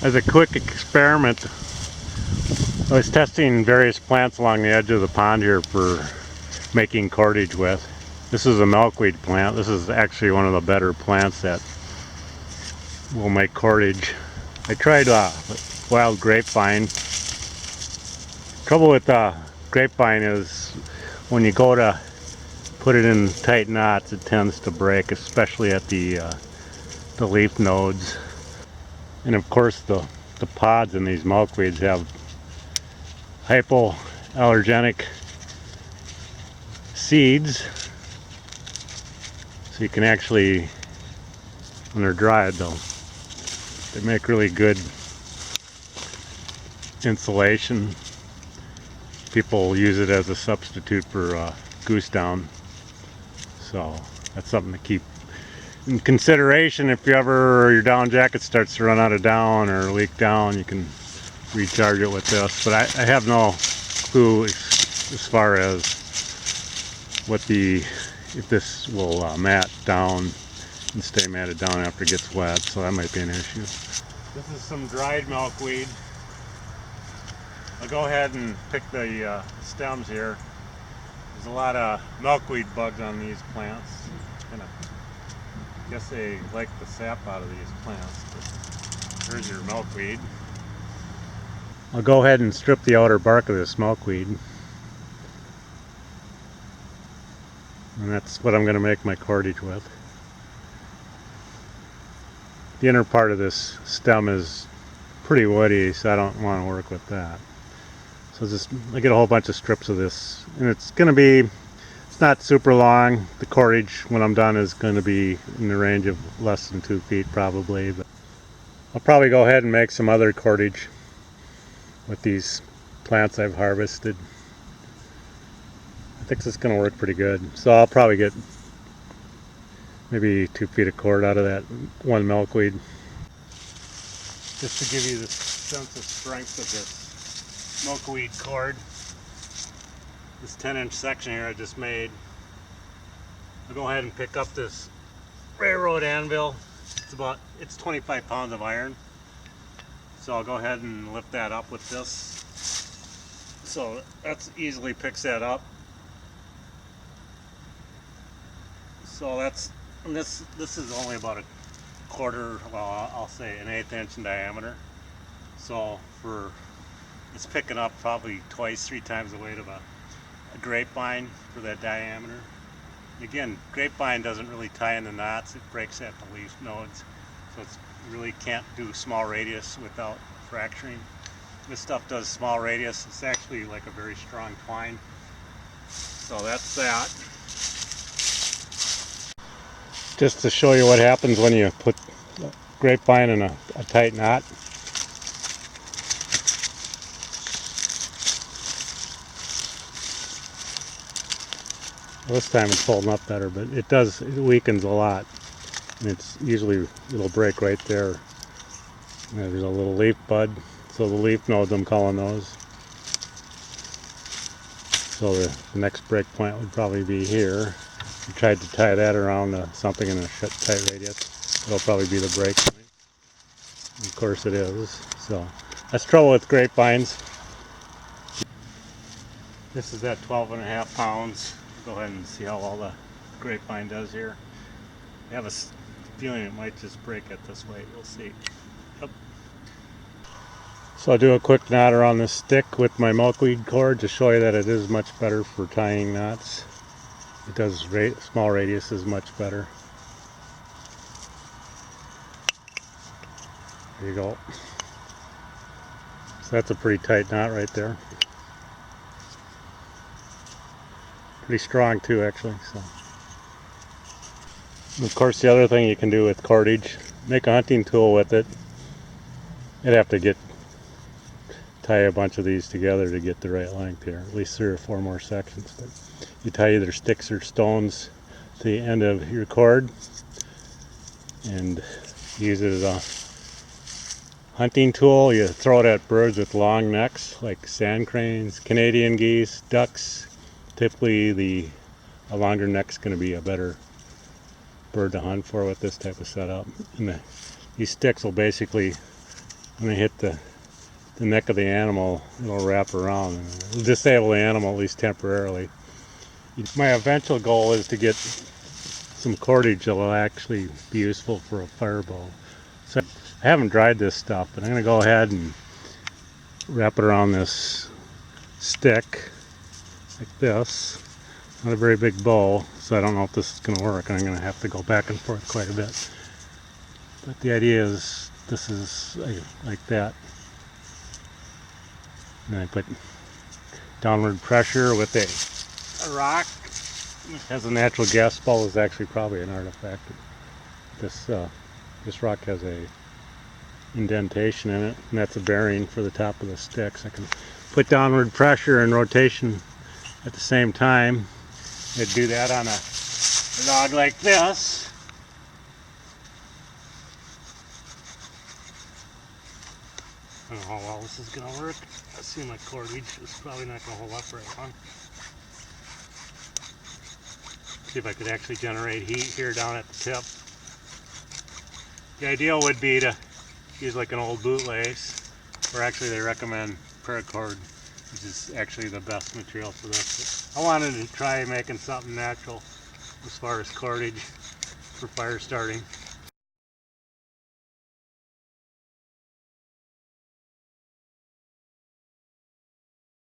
As a quick experiment, I was testing various plants along the edge of the pond here for making cordage with. This is a milkweed plant. This is actually one of the better plants that will make cordage. I tried wild grapevine. Trouble with grapevine is when you go to put it in tight knots, it tends to break, especially at the leaf nodes. And of course the pods in these milkweeds have hypoallergenic seeds, so you can actually, when they're dried though, they make really good insulation. People use it as a substitute for goose down, so that's something to keep in consideration. If your down jacket starts to run out of down or leak down, you can recharge it with this. But I have no clue as far as if this will mat down and stay matted down after it gets wet, so that might be an issue. This is some dried milkweed. I'll go ahead and pick the stems here. There's a lot of milkweed bugs on these plants. I guess they like the sap out of these plants. But here's your milkweed. I'll go ahead and strip the outer bark of this milkweed. And that's what I'm going to make my cordage with. The inner part of this stem is pretty woody, so I don't want to work with that. So I get a whole bunch of strips of this, and it's not super long. The cordage, when I'm done, is going to be in the range of less than 2 feet probably. But I'll probably go ahead and make some other cordage with these plants I've harvested. I think this is going to work pretty good. So I'll probably get maybe 2 feet of cord out of that one milkweed. Just to give you the sense of strength of this milkweed cord. This 10-inch section here I just made. I'll go ahead and pick up this railroad anvil. It's 25 pounds of iron. So I'll go ahead and lift that up with this. So that easily picks that up. So this is only about a quarter, well, I'll say an 1/8 inch in diameter. So it's picking up probably 2-3 times the weight of a grapevine for that diameter. Again, grapevine doesn't really tie in the knots, it breaks at the leaf nodes, so it really can't do small radius without fracturing. This stuff does small radius. It's actually like a very strong twine. So that's that. Just to show you what happens when you put grapevine in a tight knot. Well, this time it's holding up better, but it weakens a lot. And it'll break right there. There's a little leaf bud. So the leaf nodes, I'm calling those. So the next break point would probably be here. I tried to tie that around something in a tight radius. It'll probably be the break point. Of course it is. So that's trouble with grapevines. This is at 12.5 pounds. Go ahead and see how all the grapevine does here. I have a feeling it might just break it this way. We'll see. Yep. So I'll do a quick knot around this stick with my milkweed cord to show you that it is much better for tying knots. It does small radius is much better. There you go. So that's a pretty tight knot right there. Pretty strong too, actually. So, and of course, the other thing you can do with cordage, make a hunting tool with it. You'd have to tie a bunch of these together to get the right length here. At least 3 or 4 more sections. But you tie either sticks or stones to the end of your cord and use it as a hunting tool. You throw it at birds with long necks like sand cranes, Canadian geese, ducks. Typically a longer neck's going to be a better bird to hunt for with this type of setup. And these sticks will basically when I hit the neck of the animal, it'll wrap around and it'll disable the animal at least temporarily. My eventual goal is to get some cordage that will actually be useful for a firebow. So I haven't dried this stuff, but I'm going to go ahead and wrap it around this stick like this. Not a very big bow, so I don't know if this is going to work. I'm going to have to go back and forth quite a bit. But the idea is this is like that. And I put downward pressure with a rock. It has a natural gas ball. Is actually probably an artifact. This rock has a indentation in it, and that's a bearing for the top of the sticks. I can put downward pressure and rotation at the same time. I'd do that on a log like this. I don't know how well this is going to work. I see my cordage is probably not going to hold up very long. See if I could actually generate heat here down at the tip. The ideal would be to use like an old bootlace, or actually they recommend paracord, which is actually the best material for this. But I wanted to try making something natural as far as cordage for fire starting.